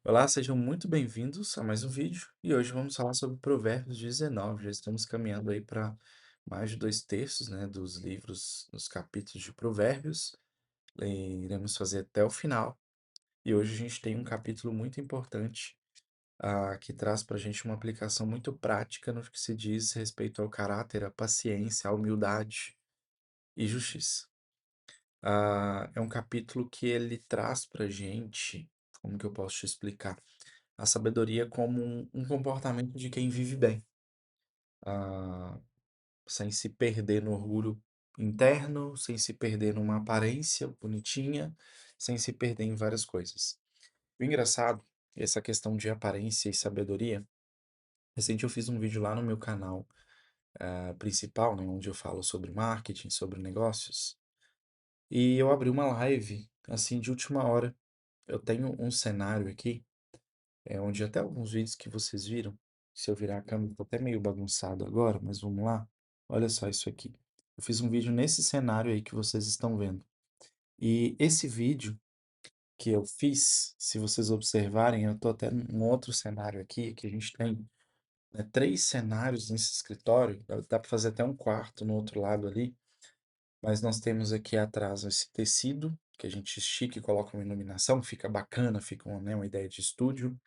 Olá, sejam muito bem-vindos a mais um vídeo e hoje vamos falar sobre Provérbios 19. Já estamos caminhando aí para mais de 2/3, né, dos livros, dos capítulos de Provérbios. Iremos fazer até o final e hoje a gente tem um capítulo muito importante que traz para a gente uma aplicação muito prática no que se diz respeito ao caráter, à paciência, à humildade e justiça. É um capítulo que ele traz para a gente, como que eu posso te explicar? A sabedoria como um comportamento de quem vive bem, ah, sem se perder no orgulho interno, sem se perder numa aparência bonitinha, sem se perder em várias coisas. O engraçado, essa questão de aparência e sabedoria, recente eu fiz um vídeo lá no meu canal principal, né, onde eu falo sobre marketing, sobre negócios, e eu abri uma live, assim, de última hora. Eu tenho um cenário aqui onde até alguns vídeos que vocês viram, se eu virar a câmera, tá até meio bagunçado agora, mas vamos lá. Olha só isso aqui. Eu fiz um vídeo nesse cenário aí que vocês estão vendo. E esse vídeo que eu fiz, se vocês observarem, eu tô até num outro cenário aqui, que a gente tem, né, 3 cenários nesse escritório. Dá para fazer até um quarto no outro lado ali, mas nós temos aqui atrás esse tecido que a gente estica e coloca uma iluminação, fica bacana, fica uma, né, uma ideia de estúdio.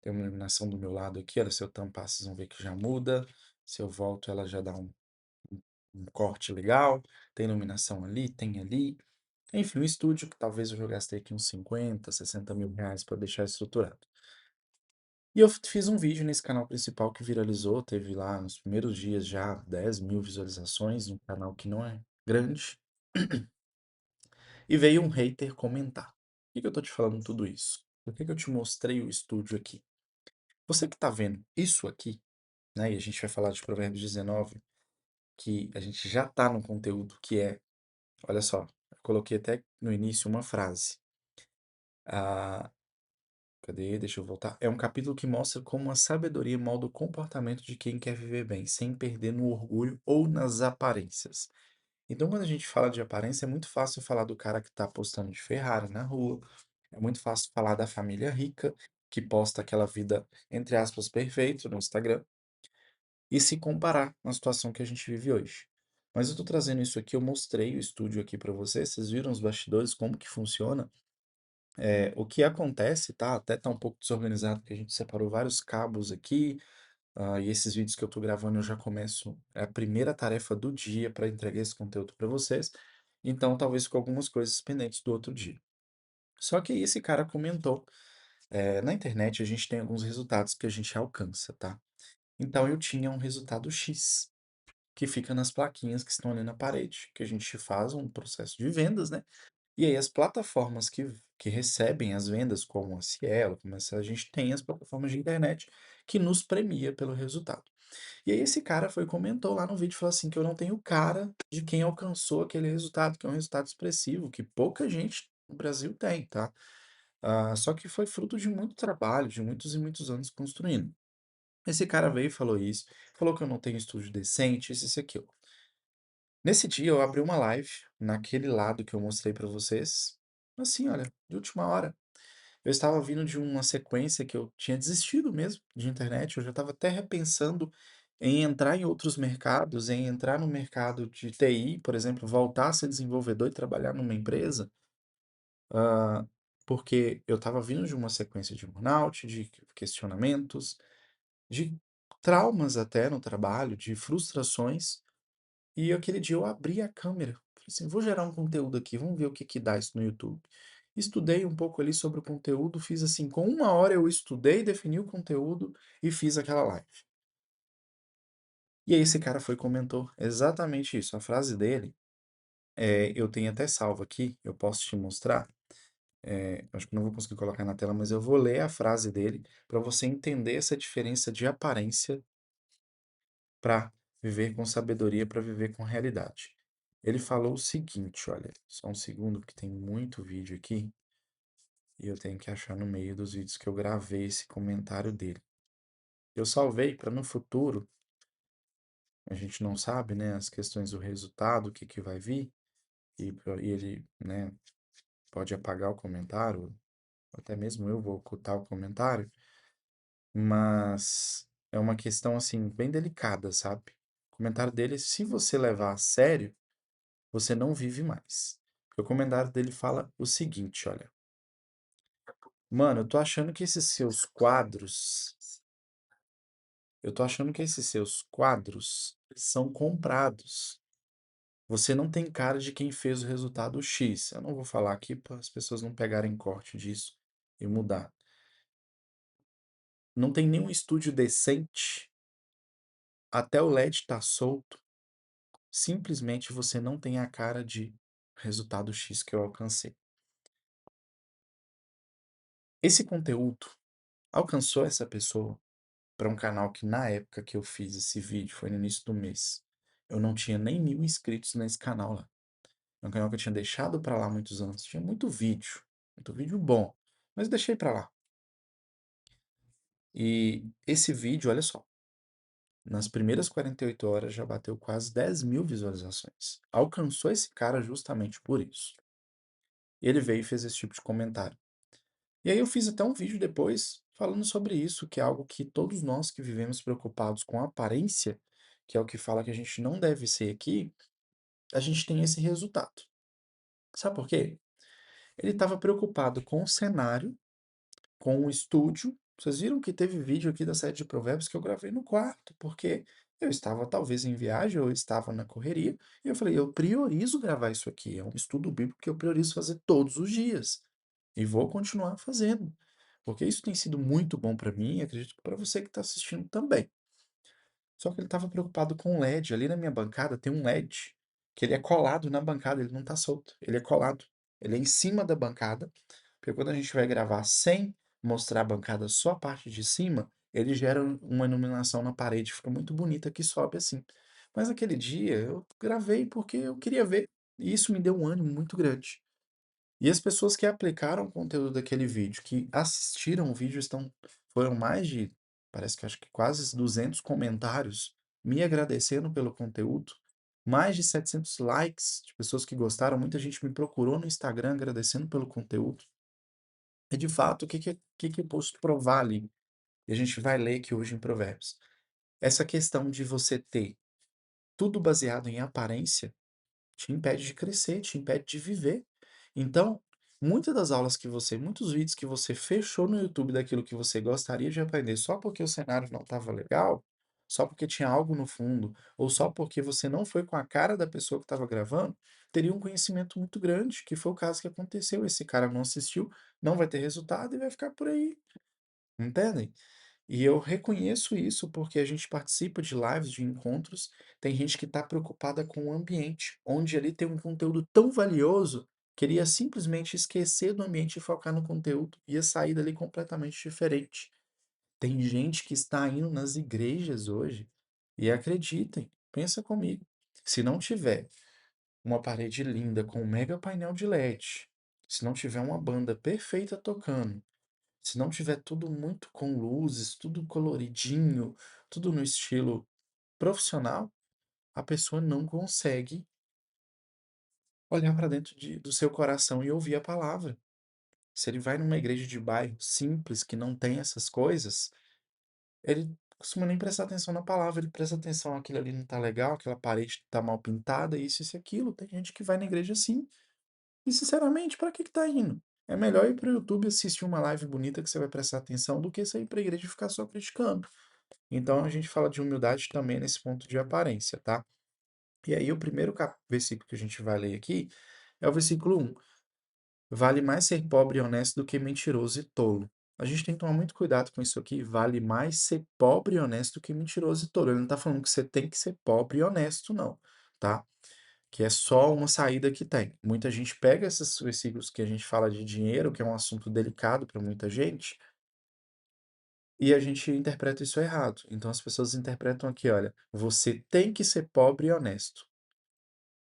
Tem uma iluminação do meu lado aqui, olha, se eu tampar, vocês vão ver que já muda. Se eu volto, ela já dá um corte legal. Tem iluminação ali, tem ali. Enfim, um estúdio que talvez eu já gastei aqui uns 50, 60 mil reais para deixar estruturado. E eu fiz um vídeo nesse canal principal que viralizou, teve lá nos primeiros dias já 10 mil visualizações, um canal que não é grande. E veio um hater comentar. Por que eu tô te falando tudo isso? Por que eu te mostrei o estúdio aqui? Você que tá vendo isso aqui, né? E a gente vai falar de Provérbios 19, que a gente já está no conteúdo que é, olha só, eu coloquei até no início uma frase. Ah, cadê? Deixa eu voltar. É um capítulo que mostra como a sabedoria molda o comportamento de quem quer viver bem, sem perder no orgulho ou nas aparências. Então, quando a gente fala de aparência, é muito fácil falar do cara que está postando de Ferrari na rua, é muito fácil falar da família rica, que posta aquela vida, entre aspas, perfeita no Instagram, e se comparar na situação que a gente vive hoje. Mas eu tô trazendo isso aqui, eu mostrei o estúdio aqui para vocês, vocês viram os bastidores, como que funciona. O que acontece, tá? Até tá um pouco desorganizado, porque a gente separou vários cabos aqui, e esses vídeos que eu tô gravando eu já começo, é a primeira tarefa do dia para entregar esse conteúdo para vocês, então talvez com algumas coisas pendentes do outro dia. Só que aí esse cara comentou, na internet a gente tem alguns resultados que a gente alcança, tá? Então eu tinha um resultado X, que fica nas plaquinhas que estão ali na parede, que a gente faz um processo de vendas, né? E aí as plataformas que recebem as vendas, como a Cielo, como essa, a gente tem as plataformas de internet que nos premia pelo resultado. E aí esse cara foi e comentou lá no vídeo, falou assim, que eu não tenho cara de quem alcançou aquele resultado, que é um resultado expressivo, que pouca gente no Brasil tem, tá? Só que foi fruto de muito trabalho, de muitos e muitos anos construindo. Esse cara veio e falou isso, falou que eu não tenho estúdio decente, isso e aquilo. Nesse dia eu abri uma live, naquele lado que eu mostrei pra vocês, assim, olha, de última hora. Eu estava vindo de uma sequência que eu tinha desistido mesmo de internet, eu já estava até repensando em entrar em outros mercados, em entrar no mercado de TI, por exemplo, voltar a ser desenvolvedor e trabalhar numa empresa, ah, porque eu estava vindo de uma sequência de burnout, de questionamentos, de traumas até no trabalho, de frustrações. E aquele dia eu abri a câmera, falei assim, vou gerar um conteúdo aqui, vamos ver o que que dá isso no YouTube. Estudei um pouco ali sobre o conteúdo, fiz assim, com uma hora eu estudei, defini o conteúdo e fiz aquela live. E aí esse cara foi e comentou exatamente isso. A frase dele, eu tenho até salvo aqui, eu posso te mostrar. Acho que não vou conseguir colocar na tela, mas eu vou ler a frase dele para você entender essa diferença de aparência para viver com sabedoria, para viver com realidade. Ele falou o seguinte, olha, só um segundo, porque tem muito vídeo aqui, e eu tenho que achar no meio dos vídeos que eu gravei esse comentário dele. Eu salvei para no futuro, a gente não sabe, né, as questões do resultado, o que que vai vir, e ele, né, pode apagar o comentário, até mesmo eu vou ocultar o comentário, mas é uma questão assim bem delicada, sabe? O comentário dele, se você levar a sério, você não vive mais. Porque o comentário dele fala o seguinte, olha: "Mano, eu tô achando que esses seus quadros são comprados. Você não tem cara de quem fez o resultado X." Eu não vou falar aqui para as pessoas não pegarem corte disso e mudar. Não tem nenhum estúdio decente, até o LED tá solto. Simplesmente você não tem a cara de resultado X que eu alcancei. Esse conteúdo alcançou essa pessoa para um canal que na época que eu fiz esse vídeo, foi no início do mês, eu não tinha nem 1.000 inscritos nesse canal lá. É um canal que eu tinha deixado para lá há muitos anos. Tinha muito vídeo bom, mas deixei para lá. E esse vídeo, olha só, nas primeiras 48 horas já bateu quase 10.000 visualizações. Alcançou esse cara justamente por isso. E ele veio e fez esse tipo de comentário. E aí eu fiz até um vídeo depois falando sobre isso, que é algo que todos nós que vivemos preocupados com a aparência, que é o que fala que a gente não deve ser aqui, a gente tem esse resultado. Sabe por quê? Ele estava preocupado com o cenário, com o estúdio. Vocês viram que teve vídeo aqui da série de provérbios que eu gravei no quarto, porque eu estava talvez em viagem ou eu estava na correria, e eu falei, eu priorizo gravar isso aqui, é um estudo bíblico que eu priorizo fazer todos os dias. E vou continuar fazendo, porque isso tem sido muito bom para mim e acredito que para você que está assistindo também. Só que ele estava preocupado com o LED. Ali na minha bancada tem um LED que ele é colado na bancada, ele não está solto, ele é colado. Ele é em cima da bancada, porque quando a gente vai gravar sem mostrar a bancada só a parte de cima, ele gera uma iluminação na parede, fica muito bonita que sobe assim. Mas aquele dia eu gravei porque eu queria ver, e isso me deu um ânimo muito grande. E as pessoas que aplicaram o conteúdo daquele vídeo, que assistiram o vídeo, foram mais de, parece que acho que quase 200 comentários me agradecendo pelo conteúdo, mais de 700 likes de pessoas que gostaram, muita gente me procurou no Instagram agradecendo pelo conteúdo. E de fato, o que eu posso provar ali? E a gente vai ler aqui hoje em Provérbios. Essa questão de você ter tudo baseado em aparência te impede de crescer, te impede de viver. Então, muitos vídeos que você fechou no YouTube daquilo que você gostaria de aprender só porque o cenário não estava legal, só porque tinha algo no fundo, ou só porque você não foi com a cara da pessoa que estava gravando, teria um conhecimento muito grande, que foi o caso que aconteceu. Esse cara não assistiu, não vai ter resultado e vai ficar por aí, entendem? E eu reconheço isso porque a gente participa de lives, de encontros. Tem gente que está preocupada com o ambiente, onde ali tem um conteúdo tão valioso que ele ia simplesmente esquecer do ambiente e focar no conteúdo, ia sair dali completamente diferente. Tem gente que está indo nas igrejas hoje e acreditem, pensa comigo, se não tiver uma parede linda com um mega painel de LED, se não tiver uma banda perfeita tocando, se não tiver tudo muito com luzes, tudo coloridinho, tudo no estilo profissional, a pessoa não consegue olhar para dentro do seu coração e ouvir a palavra. Se ele vai numa igreja de bairro simples, que não tem essas coisas, ele costuma nem prestar atenção na palavra, ele presta atenção, aquilo ali não tá legal, aquela parede tá mal pintada, isso e aquilo. Tem gente que vai na igreja assim. E sinceramente, para que que tá indo? É melhor ir para o YouTube assistir uma live bonita que você vai prestar atenção do que sair para a igreja e ficar só criticando. Então a gente fala de humildade também nesse ponto de aparência, tá? E aí o primeiro versículo que a gente vai ler aqui é o versículo 1. Vale mais ser pobre e honesto do que mentiroso e tolo. A gente tem que tomar muito cuidado com isso aqui. Vale mais ser pobre e honesto do que mentiroso e tolo. Ele não tá falando que você tem que ser pobre e honesto, não, tá? Que é só uma saída que tem. Muita gente pega esses versículos que a gente fala de dinheiro, que é um assunto delicado para muita gente, e a gente interpreta isso errado. Então as pessoas interpretam aqui, olha, você tem que ser pobre e honesto.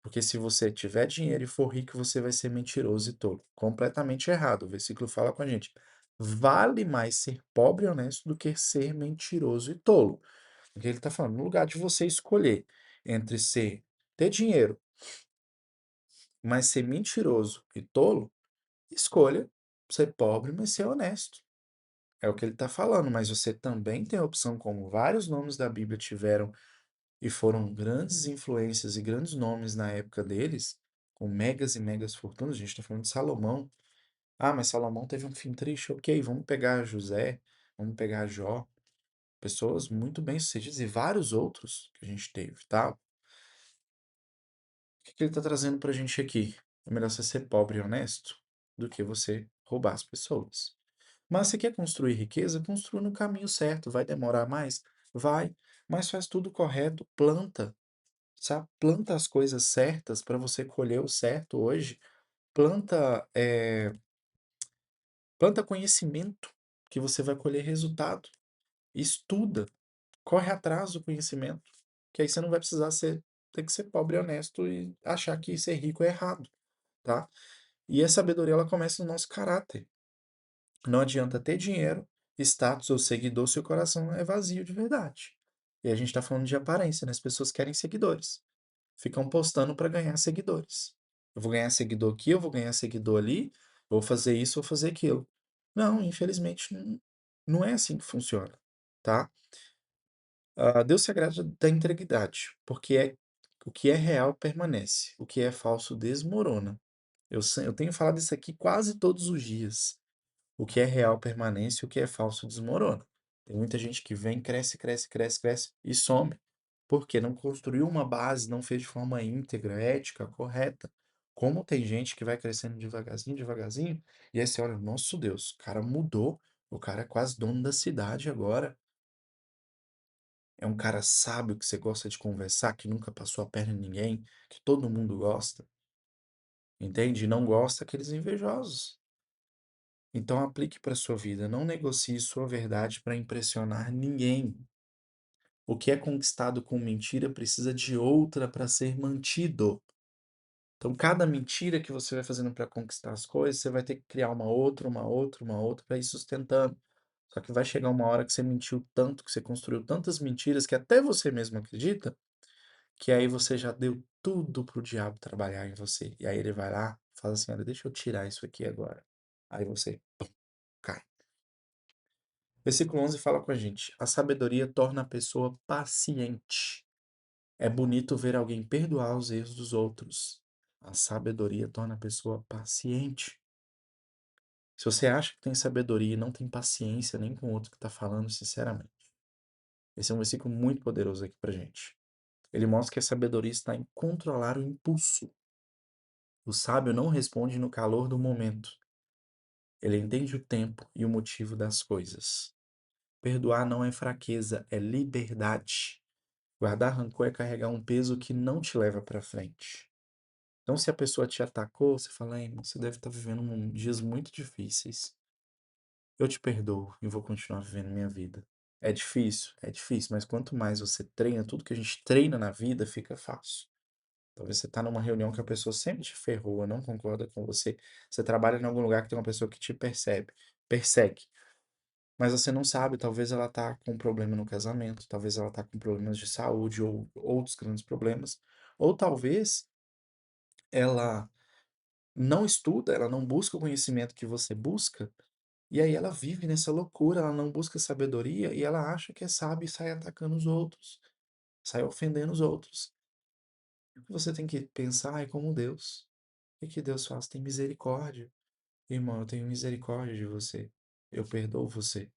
Porque se você tiver dinheiro e for rico, você vai ser mentiroso e tolo. Completamente errado. O versículo fala com a gente. Vale mais ser pobre e honesto do que ser mentiroso e tolo. Porque ele está falando, no lugar de você escolher entre ter dinheiro, mas ser mentiroso e tolo, escolha ser pobre, mas ser honesto. É o que ele está falando, mas você também tem a opção, como vários nomes da Bíblia tiveram e foram grandes influências e grandes nomes na época deles, com megas e megas fortunas. A gente está falando de Salomão. Ah, mas Salomão teve um fim triste. Ok, vamos pegar José, vamos pegar Jó, pessoas muito bem-sucedidas e vários outros que a gente teve, tá? O que que ele está trazendo para a gente aqui? É melhor você ser pobre e honesto do que você roubar as pessoas. Mas você quer construir riqueza? Construa no caminho certo. Vai demorar mais? Vai. Mas faz tudo correto. Planta, sabe? Planta as coisas certas para você colher o certo hoje. Planta, planta conhecimento que você vai colher resultado. Estuda, corre atrás do conhecimento, que aí você não vai precisar ter que ser pobre e honesto e achar que ser rico é errado, tá? E a sabedoria ela começa no nosso caráter. Não adianta ter dinheiro, status ou seguidor se o coração é vazio de verdade. E a gente está falando de aparência, né? As pessoas querem seguidores. Ficam postando para ganhar seguidores. Eu vou ganhar seguidor aqui, eu vou ganhar seguidor ali, vou fazer isso, vou fazer aquilo. Não, infelizmente, não é assim que funciona, tá? Deus se agrada da integridade, porque o que é real permanece, o que é falso desmorona. Eu tenho falado isso aqui quase todos os dias. O que é real permanece, o que é falso desmorona. Tem muita gente que vem, cresce, cresce, cresce, cresce e some. Porque não construiu uma base, não fez de forma íntegra, ética, correta. Como tem gente que vai crescendo devagarzinho, devagarzinho, e aí você olha, nosso Deus, o cara mudou, o cara é quase dono da cidade agora. É um cara sábio que você gosta de conversar, que nunca passou a perna em ninguém, que todo mundo gosta, entende? E não gosta aqueles invejosos. Então aplique para sua vida, não negocie sua verdade para impressionar ninguém. O que é conquistado com mentira precisa de outra para ser mantido. Então, cada mentira que você vai fazendo para conquistar as coisas, você vai ter que criar uma outra, uma outra, uma outra para ir sustentando. Só que vai chegar uma hora que você mentiu tanto, que você construiu tantas mentiras que até você mesmo acredita, que aí você já deu tudo pro diabo trabalhar em você. E aí ele vai lá, fala assim: olha, deixa eu tirar isso aqui agora. Aí você, pum, cai. Versículo 11 fala com a gente: a sabedoria torna a pessoa paciente. É bonito ver alguém perdoar os erros dos outros. A sabedoria torna a pessoa paciente. Se você acha que tem sabedoria e não tem paciência nem com o outro que está falando, sinceramente, esse é um versículo muito poderoso aqui pra gente. Ele mostra que a sabedoria está em controlar o impulso. O sábio não responde no calor do momento. Ele entende o tempo e o motivo das coisas. Perdoar não é fraqueza, é liberdade. Guardar rancor é carregar um peso que não te leva para frente. Então, se a pessoa te atacou, você fala: "Ei, você deve estar vivendo dias muito difíceis. Eu te perdoo e vou continuar vivendo minha vida." É difícil, mas quanto mais você treina, tudo que a gente treina na vida fica fácil. Talvez você está numa reunião que a pessoa sempre te ferrou, não concorda com você. Você trabalha em algum lugar que tem uma pessoa que te persegue. Mas você não sabe, talvez ela tá com um problema no casamento, talvez ela tá com problemas de saúde ou outros grandes problemas, ou talvez ela não estuda, ela não busca o conhecimento que você busca, e aí ela vive nessa loucura, ela não busca sabedoria e ela acha que é sábia e sai atacando os outros, sai ofendendo os outros. O que você tem que pensar é como Deus. O que que Deus faz? Tem misericórdia. Irmão, eu tenho misericórdia de você. Eu perdoo você.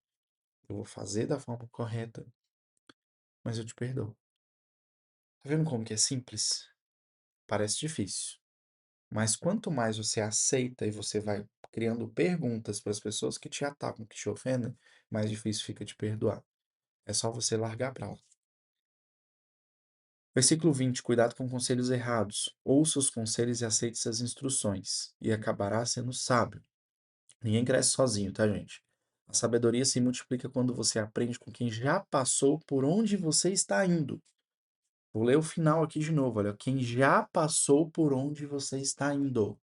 Eu vou fazer da forma correta, mas eu te perdoo. Tá vendo como que é simples? Parece difícil. Mas quanto mais você aceita e você vai criando perguntas para as pessoas que te atacam, que te ofendem, mais difícil fica de perdoar. É só você largar para lá. Versículo 20: cuidado com conselhos errados. Ouça os conselhos e aceite as instruções, e acabará sendo sábio. Ninguém cresce sozinho, tá, gente? A sabedoria se multiplica quando você aprende com quem já passou por onde você está indo. Vou ler o final aqui de novo, olha. Quem já passou por onde você está indo.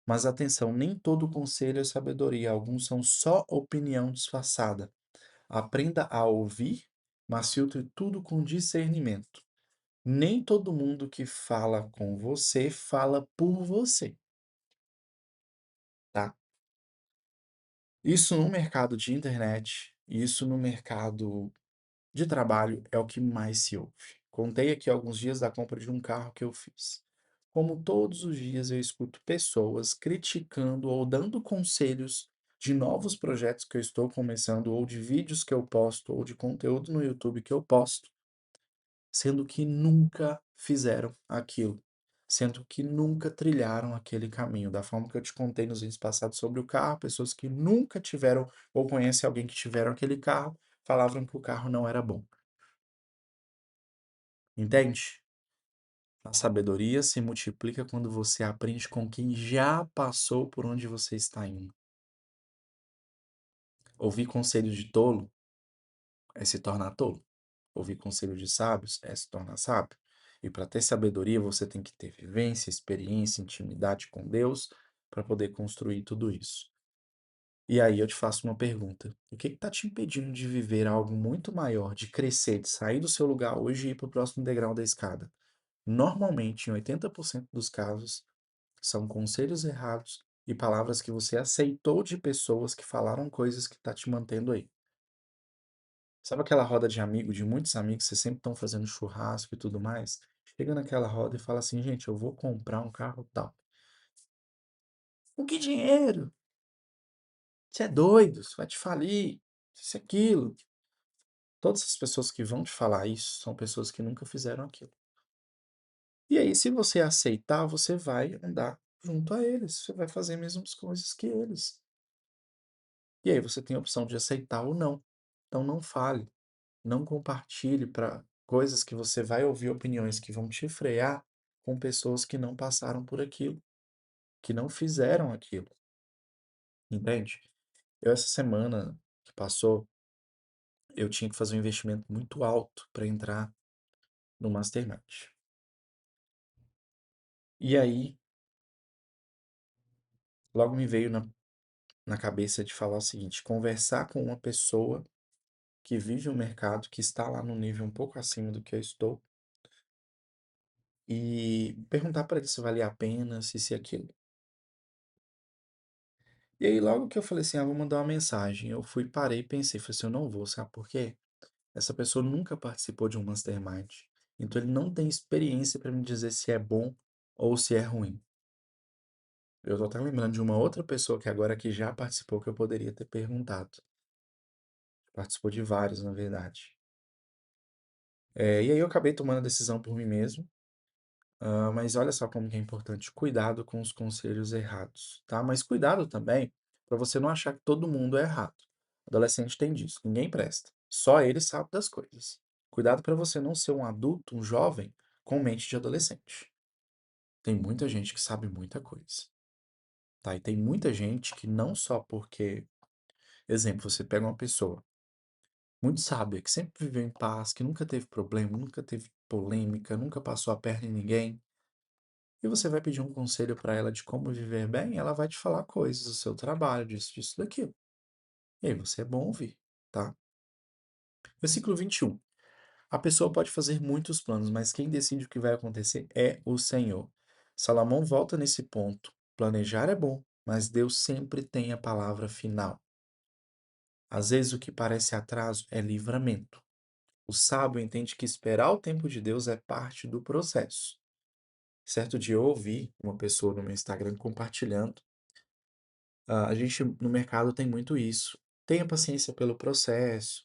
Mas atenção, nem todo conselho é sabedoria, alguns são só opinião disfarçada. Aprenda a ouvir, mas filtre tudo com discernimento. Nem todo mundo que fala com você fala por você, tá? Isso no mercado de internet, isso no mercado de trabalho é o que mais se ouve. Contei aqui alguns dias da compra de um carro que eu fiz. Como todos os dias eu escuto pessoas criticando ou dando conselhos de novos projetos que eu estou começando, ou de vídeos que eu posto, ou de conteúdo no YouTube que eu posto, sendo que nunca fizeram aquilo, sendo que nunca trilharam aquele caminho. Da forma que eu te contei nos vídeos passados sobre o carro, pessoas que nunca tiveram ou conhecem alguém que tiveram aquele carro, falavam que o carro não era bom. Entende? A sabedoria se multiplica quando você aprende com quem já passou por onde você está indo. Ouvir conselhos de tolo é se tornar tolo. Ouvir conselhos de sábios é se tornar sábio. E para ter sabedoria, você tem que ter vivência, experiência, intimidade com Deus para poder construir tudo isso. E aí eu te faço uma pergunta: o que está te impedindo de viver algo muito maior, de crescer, de sair do seu lugar hoje e ir para o próximo degrau da escada? Normalmente, em 80% dos casos, são conselhos errados e palavras que você aceitou de pessoas que falaram coisas que tá te mantendo aí. Sabe aquela roda de amigo, de muitos amigos, vocês sempre estão fazendo churrasco e tudo mais? Chega naquela roda e fala assim, gente, eu vou comprar um carro tal. Com que dinheiro? Você é doido, você vai te falir, isso e aquilo. Todas as pessoas que vão te falar isso são pessoas que nunca fizeram aquilo. E aí, se você aceitar, você vai andar junto a eles, você vai fazer as mesmas coisas que eles. E aí você tem a opção de aceitar ou não. Então não fale, não compartilhe para coisas que você vai ouvir opiniões que vão te frear com pessoas que não passaram por aquilo, que não fizeram aquilo, entende? Eu essa semana que passou, eu tinha que fazer um investimento muito alto para entrar no Mastermind. E aí, logo me veio na cabeça de falar o seguinte: conversar com uma pessoa que vive o mercado, que está lá no nível um pouco acima do que eu estou, e perguntar para ele se valia a pena, se isso e aquilo. E aí, logo que eu falei assim, ah, vou mandar uma mensagem, eu fui, parei e pensei, falei assim, eu não vou, sabe por quê? Essa pessoa nunca participou de um mastermind, então ele não tem experiência para me dizer se é bom ou se é ruim. Eu tô até lembrando de uma outra pessoa que agora que já participou que eu poderia ter perguntado. Participou de vários, na verdade. E aí eu acabei tomando a decisão por mim mesmo. Mas olha só como que é importante, cuidado com os conselhos errados, tá? Mas cuidado também para você não achar que todo mundo é errado. Adolescente tem disso, ninguém presta. Só ele sabe das coisas. Cuidado para você não ser um adulto, um jovem, com mente de adolescente. Tem muita gente que sabe muita coisa, tá? E tem muita gente que não só porque, exemplo, você pega uma pessoa muito sábia, que sempre viveu em paz, que nunca teve problema, nunca teve polêmica, nunca passou a perna em ninguém. E você vai pedir um conselho para ela de como viver bem, ela vai te falar coisas do seu trabalho, disso, disso, daquilo. E aí você é bom ouvir, tá? Versículo 21. A pessoa pode fazer muitos planos, mas quem decide o que vai acontecer é o Senhor. Salomão volta nesse ponto. Planejar é bom, mas Deus sempre tem a palavra final. Às vezes o que parece atraso é livramento. O sábio entende que esperar o tempo de Deus é parte do processo. Certo dia eu ouvi uma pessoa no meu Instagram compartilhando. A gente no mercado tem muito isso. Tenha paciência pelo processo,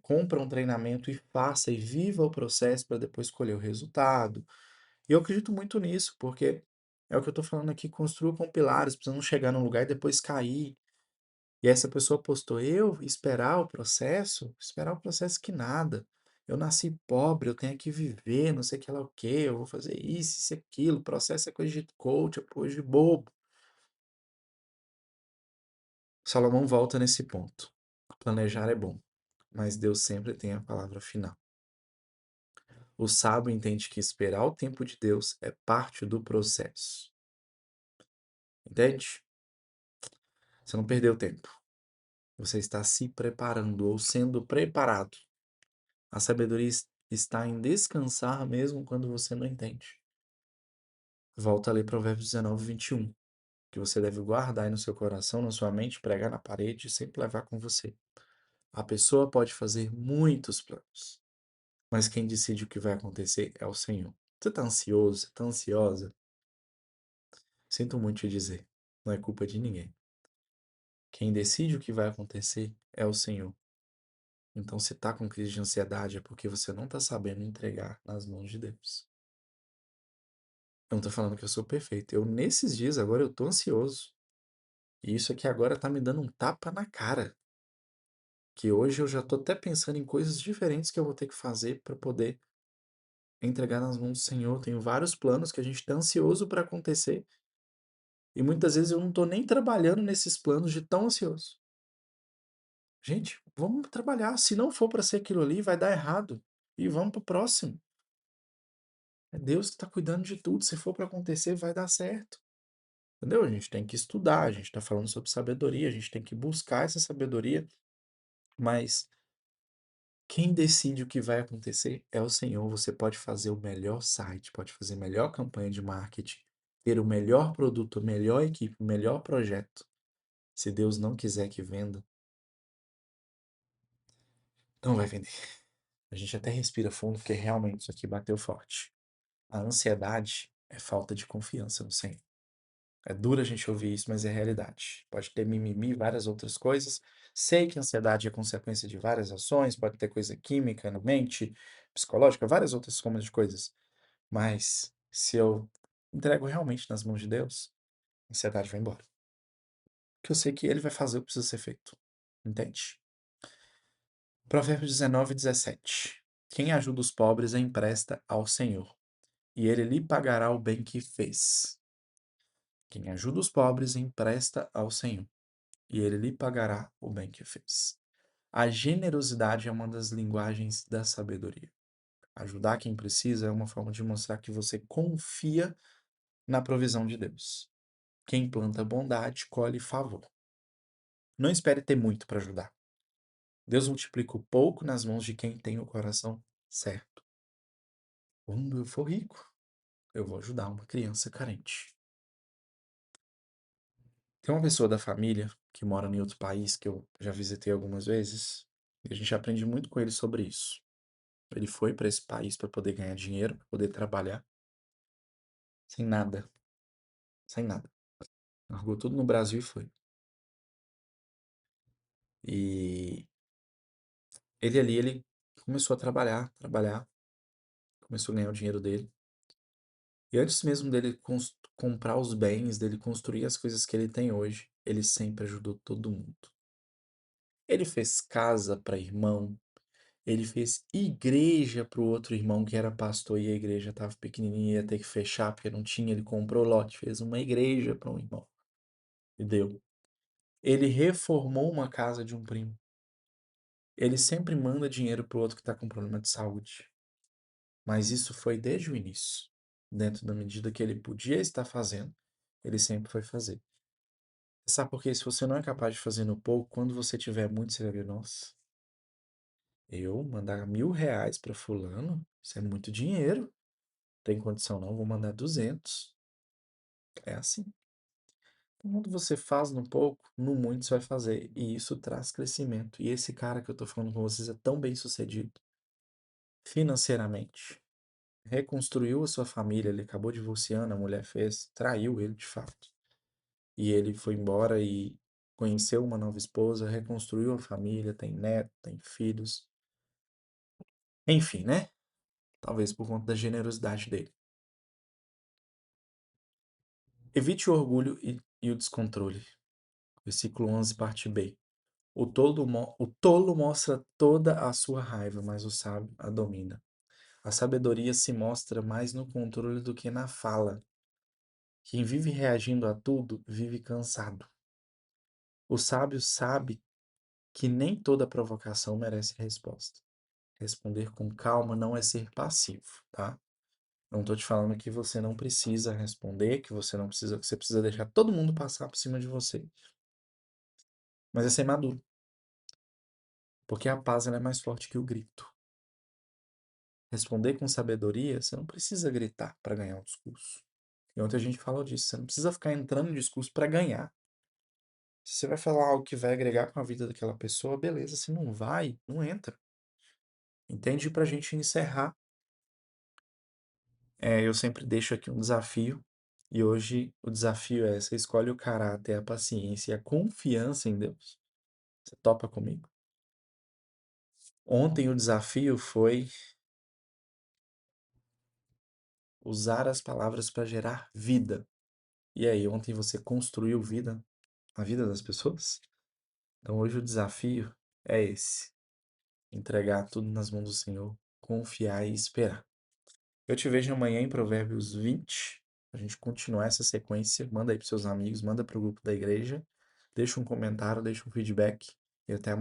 compra um treinamento e faça e viva o processo para depois colher o resultado. E eu acredito muito nisso, porque é o que eu estou falando aqui, construa com pilares, para não chegar num lugar e depois cair. E essa pessoa postou, eu esperar o processo que nada. Eu nasci pobre, eu tenho que viver, não sei o que lá o quê, eu vou fazer isso, aquilo. Processo é coisa de coach, é coisa de bobo. Salomão volta nesse ponto. Planejar é bom, mas Deus sempre tem a palavra final. O sábio entende que esperar o tempo de Deus é parte do processo. Entende? Você não perdeu tempo. Você está se preparando ou sendo preparado. A sabedoria está em descansar mesmo quando você não entende. Volta a ler Provérbios 19, 21. que você deve guardar aí no seu coração, na sua mente, pregar na parede e sempre levar com você. A pessoa pode fazer muitos planos, mas quem decide o que vai acontecer é o Senhor. Você está ansioso, você está ansiosa? Sinto muito te dizer, não é culpa de ninguém. Quem decide o que vai acontecer é o Senhor. Então, se está com crise de ansiedade, é porque você não está sabendo entregar nas mãos de Deus. Eu não estou falando que eu sou perfeito. Eu, nesses dias, agora, eu estou ansioso. E isso aqui agora está me dando um tapa na cara. Que hoje eu já estou até pensando em coisas diferentes que eu vou ter que fazer para poder entregar nas mãos do Senhor. Tenho vários planos que a gente está ansioso para acontecer. E muitas vezes eu não estou nem trabalhando nesses planos de tão ansioso. Gente, vamos trabalhar. Se não for para ser aquilo ali, vai dar errado. E vamos para o próximo. É Deus que está cuidando de tudo. Se for para acontecer, vai dar certo. Entendeu? A gente tem que estudar, a gente está falando sobre sabedoria, a gente tem que buscar essa sabedoria, mas quem decide o que vai acontecer é o Senhor. Você pode fazer o melhor site, pode fazer a melhor campanha de marketing, ter o melhor produto, a melhor equipe, o melhor projeto. Se Deus não quiser que venda, não vai vender. A gente até respira fundo porque realmente isso aqui bateu forte. A ansiedade é falta de confiança no Senhor. É duro a gente ouvir isso, mas é realidade. Pode ter mimimi e várias outras coisas. Sei que a ansiedade é consequência de várias ações, pode ter coisa química na mente, psicológica, várias outras formas de coisas. Mas se eu entrego realmente nas mãos de Deus, a ansiedade vai embora. Porque eu sei que Ele vai fazer o que precisa ser feito. Entende? Provérbios 19:17. Quem ajuda os pobres empresta ao Senhor, e Ele lhe pagará o bem que fez. Quem ajuda os pobres empresta ao Senhor, e Ele lhe pagará o bem que fez. A generosidade é uma das linguagens da sabedoria. Ajudar quem precisa é uma forma de mostrar que você confia na provisão de Deus. Quem planta bondade colhe favor. Não espere ter muito para ajudar. Deus multiplica o pouco nas mãos de quem tem o coração certo. Quando eu for rico, eu vou ajudar uma criança carente. Tem uma pessoa da família que mora em outro país que eu já visitei algumas vezes e a gente aprende muito com ele sobre isso. Ele foi para esse país para poder ganhar dinheiro, para poder trabalhar, sem nada, sem nada. Largou tudo no Brasil e foi. E ele começou a trabalhar, começou a ganhar o dinheiro dele. E antes mesmo dele comprar os bens, dele construir as coisas que ele tem hoje, ele sempre ajudou todo mundo. Ele fez casa para irmão, ele fez igreja para o outro irmão que era pastor e a igreja estava pequenininha, ia ter que fechar porque não tinha. Ele comprou lote, fez uma igreja para um irmão e deu. Ele reformou uma casa de um primo. Ele sempre manda dinheiro para o outro que está com problema de saúde. Mas isso foi desde o início. Dentro da medida que ele podia estar fazendo, ele sempre foi fazer. Sabe por quê? Se você não é capaz de fazer no pouco, quando você tiver muito, você vai ver, nossa, eu mandar R$ 1.000 para fulano, isso é muito dinheiro. Tem condição não, vou mandar 200. É assim. Então, quando você faz no pouco, no muito você vai fazer. E isso traz crescimento. E esse cara que eu tô falando com vocês é tão bem sucedido financeiramente. Reconstruiu a sua família, ele acabou divorciando, a mulher fez, traiu ele de fato. E ele foi embora e conheceu uma nova esposa, reconstruiu a família, tem neto, tem filhos. Enfim, né? Talvez por conta da generosidade dele. Evite o orgulho e o descontrole. Versículo 11, parte B. O tolo mostra toda a sua raiva, mas o sábio a domina. A sabedoria se mostra mais no controle do que na fala. Quem vive reagindo a tudo vive cansado. O sábio sabe que nem toda provocação merece resposta. Responder com calma não é ser passivo, tá? Não estou te falando que você não precisa responder, que você não precisa, que você precisa deixar todo mundo passar por cima de você. Mas é ser maduro, porque a paz ela é mais forte que o grito. Responder com sabedoria, você não precisa gritar para ganhar um discurso. E ontem a gente falou disso. Você não precisa ficar entrando no discurso para ganhar. Se você vai falar algo que vai agregar com a vida daquela pessoa, beleza. Se não vai, não entra. Entende? Para a gente encerrar, eu sempre deixo aqui um desafio. E hoje o desafio é: você escolhe o caráter, a paciência e a confiança em Deus. Você topa comigo? Ontem o desafio foi usar as palavras para gerar vida. E aí, ontem você construiu vida na vida das pessoas? Então hoje o desafio é esse: entregar tudo nas mãos do Senhor, confiar e esperar. Eu te vejo amanhã em Provérbios 20. A gente continuar essa sequência. Manda aí para seus amigos, manda para o grupo da igreja. Deixa um comentário, deixa um feedback. E até amanhã.